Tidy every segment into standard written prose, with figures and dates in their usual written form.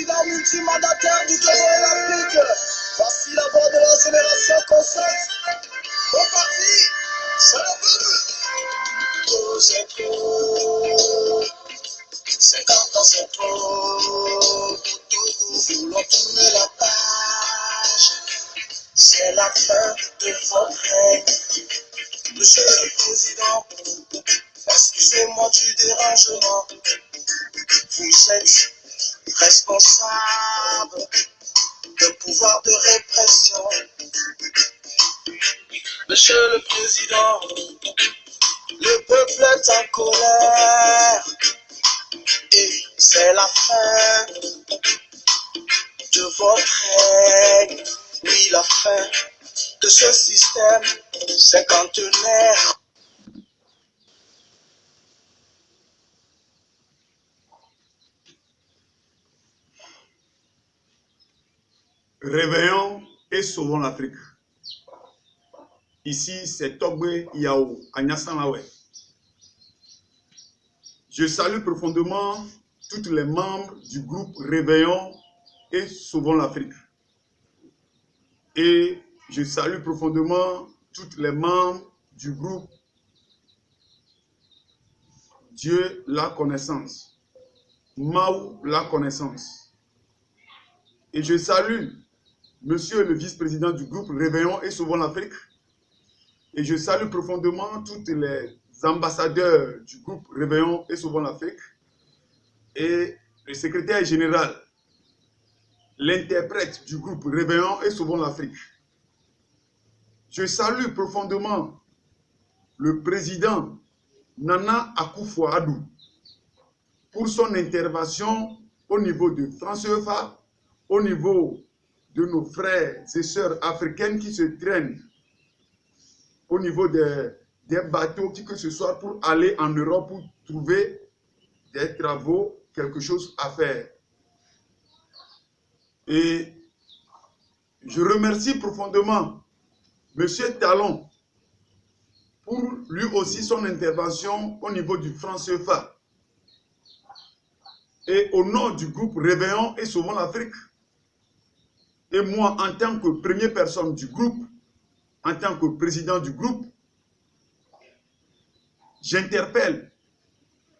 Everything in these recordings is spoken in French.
président multimandataire du Togo et l'Afrique. Voici la voix de la génération consciente. Au parti, c'est le peuple. Oh, c'est trop. 50 ans, c'est trop. Nous voulons tourner la page. C'est la fin de votre règne. Monsieur le Président, excusez-moi du dérangement. Vous êtes responsable d'un pouvoir de répression. Monsieur le Président, le peuple est en colère et c'est la fin de votre règne. Oui, la fin de ce système cinquantenaire. Réveillons et sauvons l'Afrique. Ici, c'est Togbe Yao, à Nyassanlawe. Je salue profondément tous les membres du groupe Réveillons et sauvons l'Afrique. Et je salue profondément tous les membres du groupe Dieu la connaissance, Maou la connaissance. Et je salue Monsieur le vice-président du groupe Réveillons et Sauvons l'Afrique. Et je salue profondément tous les ambassadeurs du groupe Réveillons et Sauvons l'Afrique. Et le secrétaire général, l'interprète du groupe Réveillons et Sauvons l'Afrique. Je salue profondément le président Nana Akufo-Addo pour son intervention au niveau de France EFA, au niveau de nos frères et sœurs africaines qui se traînent au niveau des bateaux, qui que ce soit pour aller en Europe pour trouver des travaux, quelque chose à faire. Et je remercie profondément M. Talon pour lui aussi son intervention au niveau du France EFA. Et au nom du groupe Réveillons et Sauvons l'Afrique, et moi, en tant que première personne du groupe, en tant que président du groupe, j'interpelle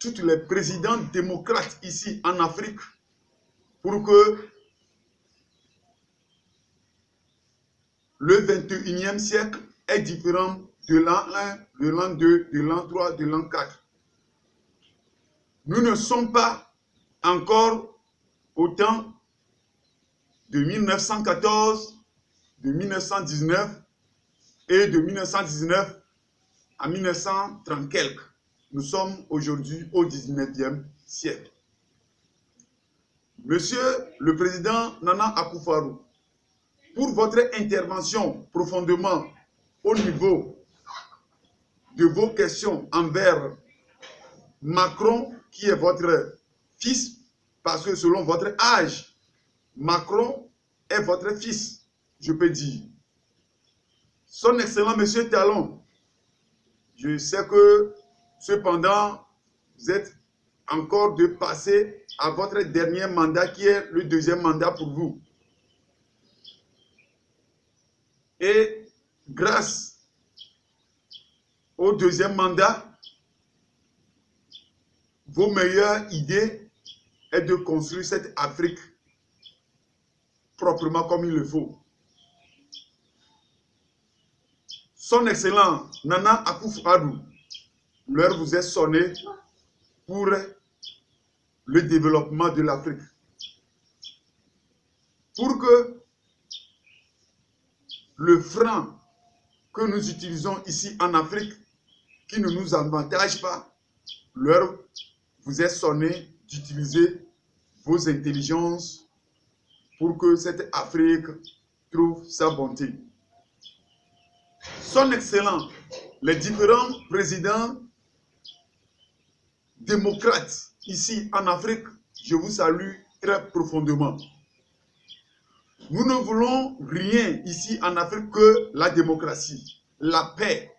tous les présidents démocrates ici en Afrique pour que le 21e siècle est différent de l'an 1, de l'an 2, de l'an 3, de l'an 4. Nous ne sommes pas encore au temps de 1914, de 1919 et de 1919 à 1930 quelques. Nous sommes aujourd'hui au 19e siècle. Monsieur le président Nana Akufo-Addo, pour votre intervention profondément au niveau de vos questions envers Macron, qui est votre fils, parce que selon votre âge, Macron est votre fils, je peux dire. Son excellent monsieur Talon, je sais que cependant, vous êtes encore de passer à votre dernier mandat qui est le deuxième mandat pour vous. Et grâce au deuxième mandat, vos meilleures idées est de construire cette Afrique proprement comme il le faut. Son excellent Nana Akufo-Addo, l'heure vous est sonnée pour le développement de l'Afrique. Pour que le franc que nous utilisons ici en Afrique, qui ne nous avantage pas, l'heure vous est sonnée d'utiliser vos intelligences pour que cette Afrique trouve sa bonté. Son excellent, les différents présidents démocrates ici en Afrique, je vous salue très profondément. Nous ne voulons rien ici en Afrique que la démocratie, la paix.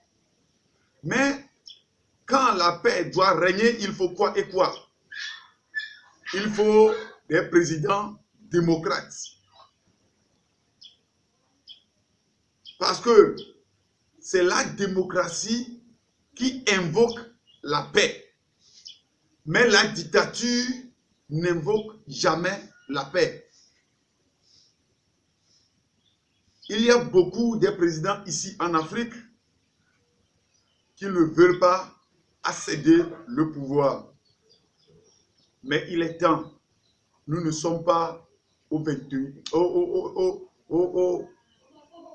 Mais quand la paix doit régner, il faut quoi et quoi? Il faut des présidents démocrate. Parce que c'est la démocratie qui invoque la paix. Mais la dictature n'invoque jamais la paix. Il y a beaucoup de présidents ici en Afrique qui ne veulent pas accéder le pouvoir. Mais il est temps. Nous ne sommes pas au 21,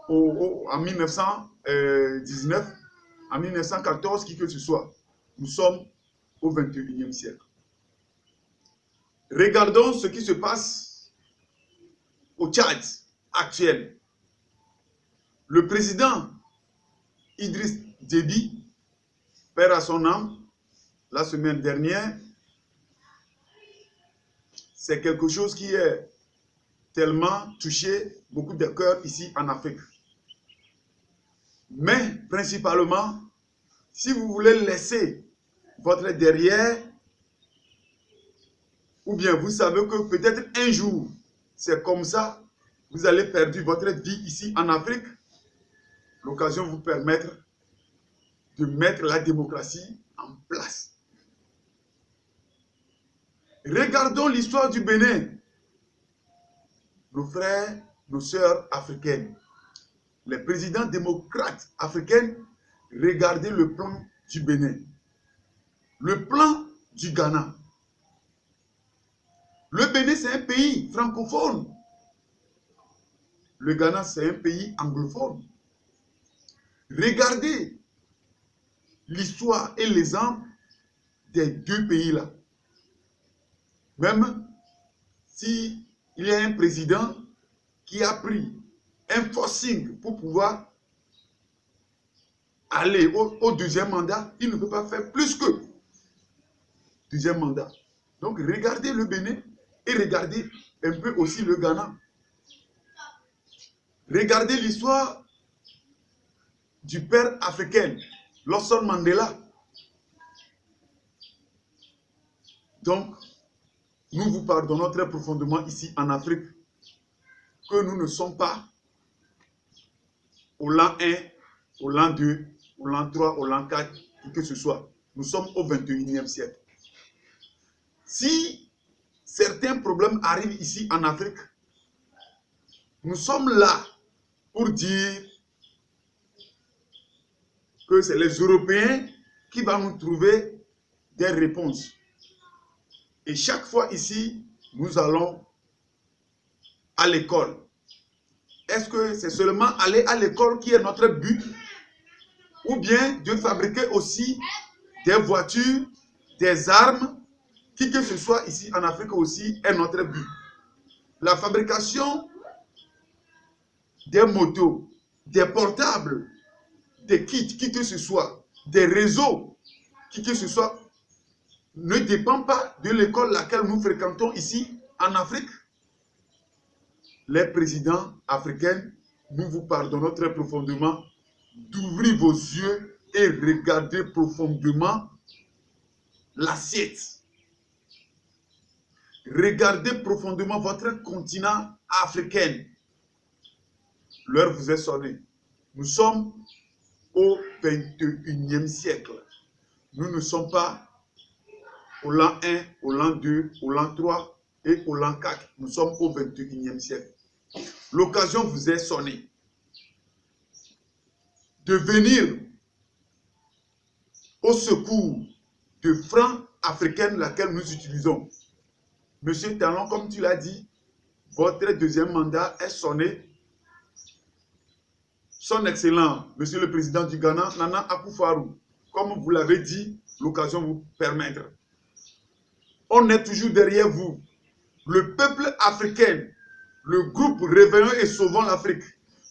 en 1919, en 1914, qui que ce soit. Nous sommes au 21e siècle. Regardons ce qui se passe au Tchad actuel. Le président Idriss Déby, père à son âme, la semaine dernière, c'est quelque chose qui est tellement touché beaucoup de cœurs ici en Afrique. Mais principalement, si vous voulez laisser votre derrière, ou bien vous savez que peut-être un jour, c'est comme ça, vous allez perdre votre vie ici en Afrique, l'occasion vous permettre de mettre la démocratie en place. Regardons l'histoire du Bénin. Nos frères, nos sœurs africaines, les présidents démocrates africains, regardez le plan du Bénin, le plan du Ghana. Le Bénin, c'est un pays francophone. Le Ghana, c'est un pays anglophone. Regardez l'histoire et l'exemple des deux pays-là. Même s'il y a un président qui a pris un forcing pour pouvoir aller au deuxième mandat, il ne peut pas faire plus que deuxième mandat. Donc regardez le Bénin et regardez un peu aussi le Ghana. Regardez l'histoire du père africain, Nelson Mandela. Donc, nous vous pardonnons très profondément ici en Afrique que nous ne sommes pas au l'an 1, au l'an 2, au l'an 3, au l'an 4, que ce soit. Nous sommes au 21e siècle. Si certains problèmes arrivent ici en Afrique, nous sommes là pour dire que c'est les Européens qui vont nous trouver des réponses. Et chaque fois ici, nous allons à l'école. Est-ce que c'est seulement aller à l'école qui est notre but? Ou bien de fabriquer aussi des voitures, des armes, qui que ce soit ici en Afrique aussi est notre but. La fabrication des motos, des portables, des kits, qui que ce soit, des réseaux, qui que ce soit, ne dépend pas de l'école laquelle nous fréquentons ici en Afrique. Les présidents africains, nous vous pardonnons très profondément d'ouvrir vos yeux et regarder profondément l'assiette. Regardez profondément votre continent africain. L'heure vous est sonnée. Nous sommes au 21e siècle. Nous ne sommes pas au l'an 1, au l'an 2, au l'an 3 et au l'an 4. Nous sommes au 21e siècle. L'occasion vous est sonnée de venir au secours de francs africaines laquelle nous utilisons. Monsieur Talon, comme tu l'as dit, votre deuxième mandat est sonné. Son Excellent, Monsieur le Président du Ghana, Nana Akufo-Addo, comme vous l'avez dit, l'occasion vous permettre. On est toujours derrière vous. Le peuple africain, le groupe Réveillons et Sauvons l'Afrique,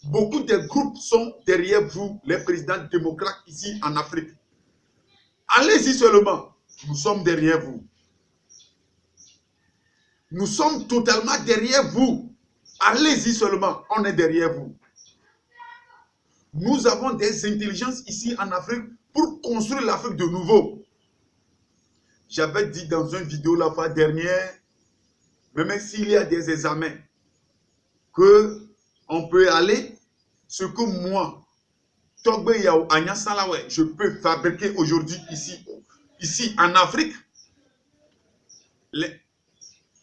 beaucoup de groupes sont derrière vous, les présidents démocrates ici en Afrique. Allez-y seulement, nous sommes derrière vous. Nous sommes totalement derrière vous. Allez-y seulement, on est derrière vous. Nous avons des intelligences ici en Afrique pour construire l'Afrique de nouveau. J'avais dit dans une vidéo la fois dernière, même s'il y a des examens que on peut aller, ce que moi, Togbe Yao Anya Salawe, je peux fabriquer aujourd'hui ici en Afrique,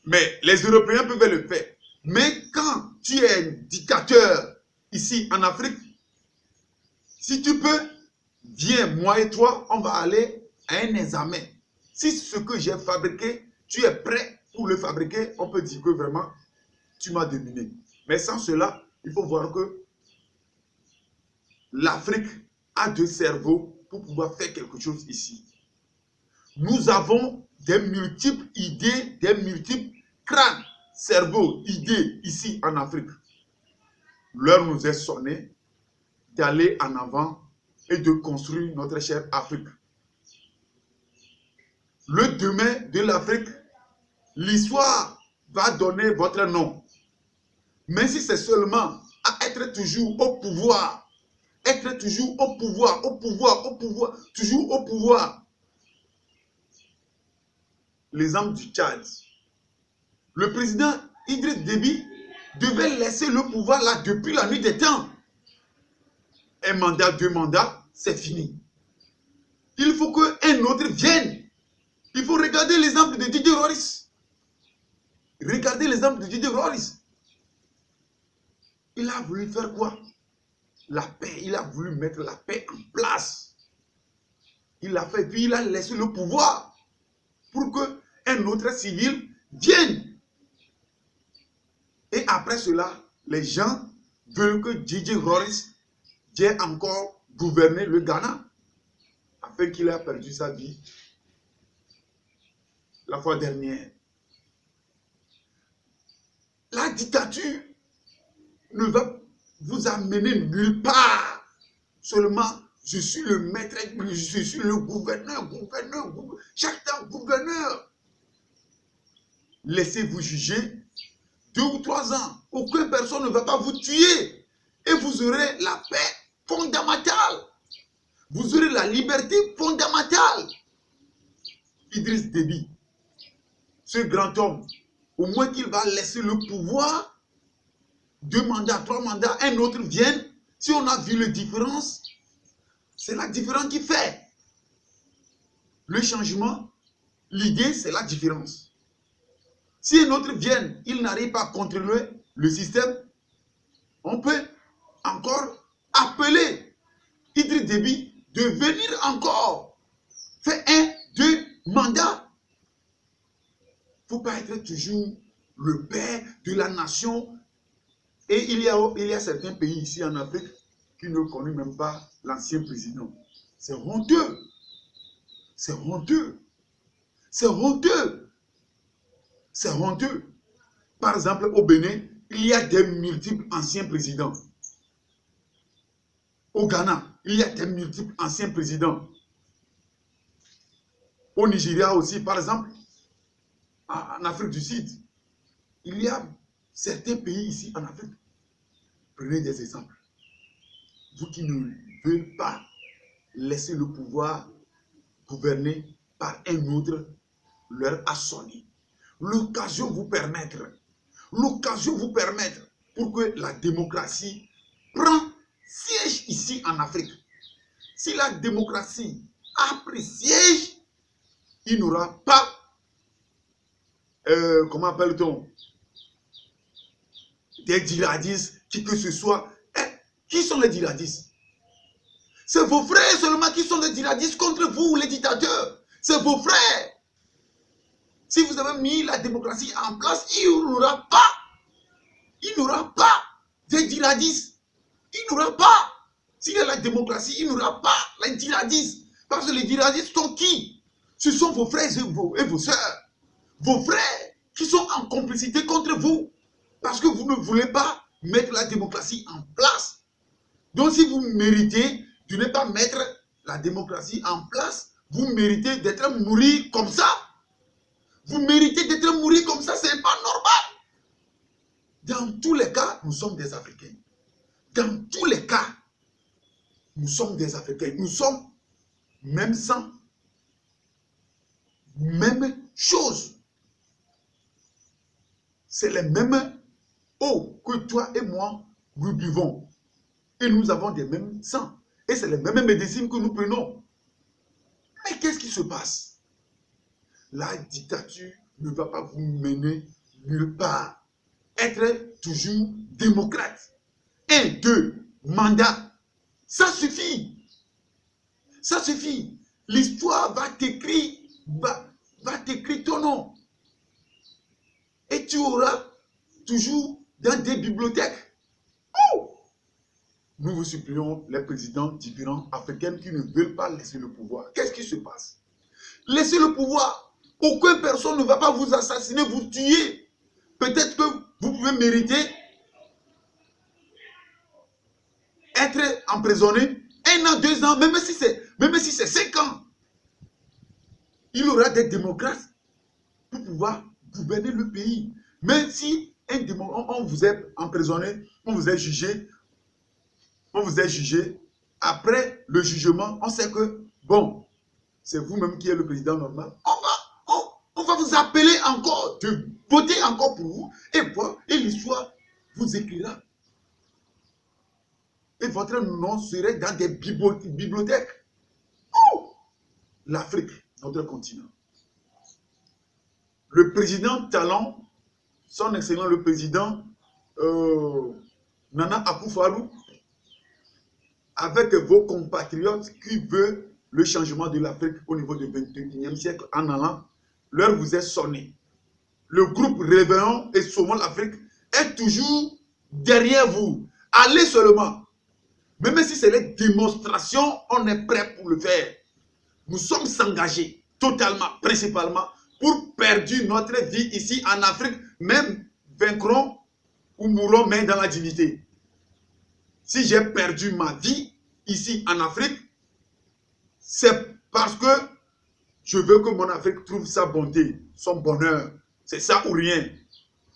mais les Européens peuvent le faire. Mais quand tu es un dictateur ici en Afrique, si tu peux, viens, moi et toi, on va aller à un examen. Si ce que j'ai fabriqué, tu es prêt pour le fabriquer, on peut dire que vraiment, tu m'as dominé. Mais sans cela, il faut voir que l'Afrique a deux cerveaux pour pouvoir faire quelque chose ici. Nous avons des multiples idées, des multiples crânes, cerveaux, idées ici en Afrique. L'heure nous est sonnée d'aller en avant et de construire notre chère Afrique. Le demain de l'Afrique, l'histoire va donner votre nom. Mais si c'est seulement à être toujours au pouvoir, être toujours au pouvoir, toujours au pouvoir. L'exemple du Tchad. Le président Idriss Déby devait laisser le pouvoir là depuis la nuit des temps. Un mandat, 2 mandats, c'est fini. Il faut qu'un autre vienne. Il faut regarder l'exemple de Didier Roris. Regardez l'exemple de Didier Roris. Il a voulu faire quoi? La paix. Il a voulu mettre la paix en place. Il l'a fait, puis il a laissé le pouvoir pour qu'un autre civil vienne. Et après cela, les gens veulent que Didier Roris vienne encore gouverner le Ghana, afin qu'il ait perdu sa vie la fois dernière. La dictature ne va vous amener nulle part. Seulement, je suis le maître, je suis le gouverneur, chaque temps gouverneur. Laissez-vous juger 2 ou 3 ans. Aucune personne ne va pas vous tuer. Et vous aurez la paix fondamentale. Vous aurez la liberté fondamentale. Idriss Déby, ce grand homme, au moins qu'il va laisser le pouvoir, 2 mandats, 3 mandats, un autre vienne. Si on a vu la différence, c'est la différence qui fait. Le changement, l'idée, c'est la différence. Si un autre vienne, il n'arrive pas à contrôler le système, on peut encore appeler Idriss Déby de venir encore faire 1, 2 mandats. Il ne faut pas être toujours le père de la nation. Et il y a certains pays ici en Afrique qui ne connaissent même pas l'ancien président. C'est honteux. C'est honteux. C'est honteux. C'est honteux. Par exemple, au Bénin, il y a des multiples anciens présidents. Au Ghana, il y a des multiples anciens présidents. Au Nigeria aussi, par exemple, en Afrique du Sud, il y a certains pays ici en Afrique. Prenez des exemples. Vous qui ne voulez pas laisser le pouvoir gouverner par un autre, leur a sonné. L'occasion vous permettre pour que la démocratie prenne siège ici en Afrique. Si la démocratie a pris siège, il n'aura pas, comment appelle-t-on, des djihadistes, qui que ce soit. Qui sont les djihadistes? C'est vos frères seulement qui sont les djihadistes contre vous, les dictateurs. C'est vos frères. Si vous avez mis la démocratie en place, il n'aura pas des djihadistes. Il n'aura pas. S'il y a la démocratie, il n'aura pas les djihadistes. Parce que les djihadistes sont qui? Ce sont vos frères et vos sœurs. Vos frères qui sont en complicité contre vous. Parce que vous ne voulez pas mettre la démocratie en place. Donc si vous méritez de ne pas mettre la démocratie en place, vous méritez d'être mourir comme ça. Vous méritez d'être mourir comme ça, c'est pas normal. Dans tous les cas, nous sommes des Africains. Dans tous les cas, nous sommes des Africains. Nous sommes même sang, même chose. c'est les mêmes eaux que toi et moi, nous buvons. Et nous avons des mêmes sangs. Et c'est les mêmes médecines que nous prenons. Mais qu'est-ce qui se passe? La dictature ne va pas vous mener nulle part. Être toujours démocrate. 1, 2 mandats. Ça suffit. Ça suffit. L'histoire va t'écrire ton nom. Et tu auras toujours dans des bibliothèques. Oh! Nous vous supplions, les présidents différents africains qui ne veulent pas laisser le pouvoir. Qu'est-ce qui se passe? Laissez le pouvoir. Aucune personne ne va pas vous assassiner, vous tuer. Peut-être que vous pouvez mériter être emprisonné 1 an, 2 ans, même si c'est 5 ans. Il y aura des démocrates pour pouvoir gouverner le pays. Même si on vous est emprisonné, on vous est jugé, après le jugement, on sait que, bon, c'est vous-même qui êtes le président normal. On va vous appeler encore, de voter encore pour vous, et l'histoire vous écrira. Et votre nom serait dans des bibliothèques. Oh! L'Afrique, notre continent. Le président Talon, son excellent le président Nana Akufo-Addo, avec vos compatriotes qui veulent le changement de l'Afrique au niveau du 21e siècle en allant, l'heure vous est sonnée. Le groupe Réveillons et Sauvons l'Afrique est toujours derrière vous. Allez seulement. Même si c'est les démonstrations, on est prêt pour le faire. Nous sommes engagés totalement, principalement, pour perdre notre vie ici en Afrique, même vaincrons ou mourrons, mais dans la dignité. Si j'ai perdu ma vie ici en Afrique, c'est parce que je veux que mon Afrique trouve sa bonté, son bonheur. C'est ça ou rien.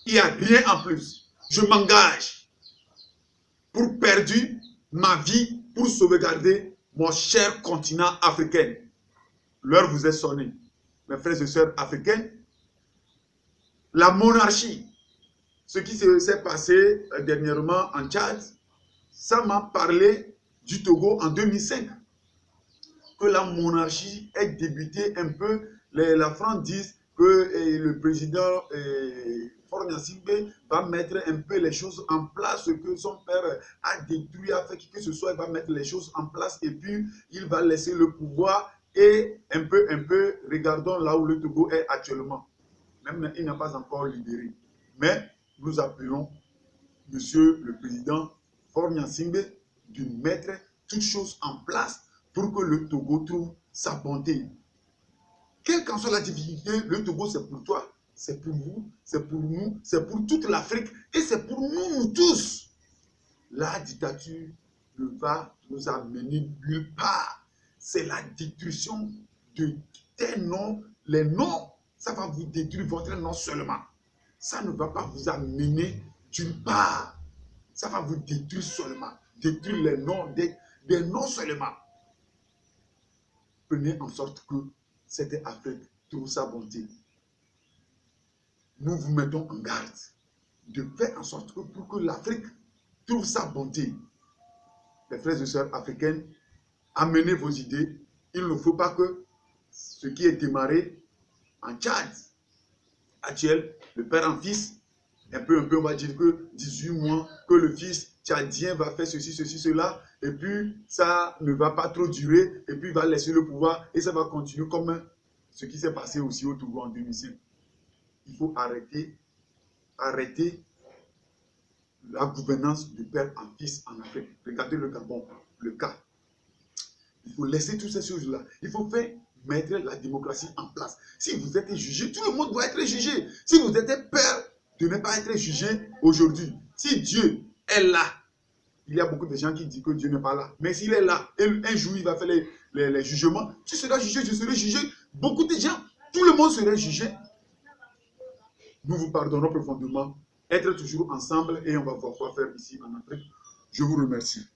Il n'y a rien en plus. Je m'engage pour perdre ma vie, pour sauvegarder mon cher continent africain. L'heure vous est sonnée. Mes frères et sœurs africains, la monarchie, ce qui s'est passé dernièrement en Tchad, ça m'a parlé du Togo en 2005. Que la monarchie est débutée un peu, la France dit que le président Faure Gnassingbé va mettre un peu les choses en place, ce que son père a détruit, a fait que ce soit, il va mettre les choses en place et puis il va laisser le pouvoir et un peu, regardons là où le Togo est actuellement. Même il n'a pas encore libéré. Mais nous appelons Monsieur le Président Faure Gnassingbé de mettre toutes choses en place pour que le Togo trouve sa bonté. Quelle qu'en soit la difficulté, le Togo c'est pour toi, c'est pour vous, c'est pour nous, c'est pour toute l'Afrique et c'est pour nous tous. La dictature ne va nous amener nulle part. C'est la destruction de tes noms, les noms, ça va vous détruire votre nom seulement. Ça ne va pas vous amener d'une part. Ça va vous détruire seulement. Détruire les noms, des noms seulement. Prenez en sorte que cette Afrique trouve sa bonté. Nous vous mettons en garde de faire en sorte que pour que l'Afrique trouve sa bonté. Les frères et sœurs africaines, amenez vos idées. Il ne faut pas que ce qui est démarré en Tchad, actuel, le père en fils, un peu, on va dire que 18 mois, que le fils tchadien va faire ceci, cela, et puis ça ne va pas trop durer, et puis il va laisser le pouvoir, et ça va continuer comme ce qui s'est passé aussi au Togo en 2005. Il faut arrêter la gouvernance du père en fils en Afrique. Regardez le Gabon, le cas. Il faut laisser toutes ces choses-là. Il faut mettre la démocratie en place. Si vous êtes jugé, tout le monde doit être jugé. Si vous êtes peur de ne pas être jugé aujourd'hui, si Dieu est là, il y a beaucoup de gens qui disent que Dieu n'est pas là. Mais s'il est là, et un jour il va faire les jugements, tu seras jugé, je serai jugé. Beaucoup de gens, tout le monde serait jugé. Nous vous pardonnons profondément. Être toujours ensemble et on va voir quoi faire ici en Afrique. Je vous remercie.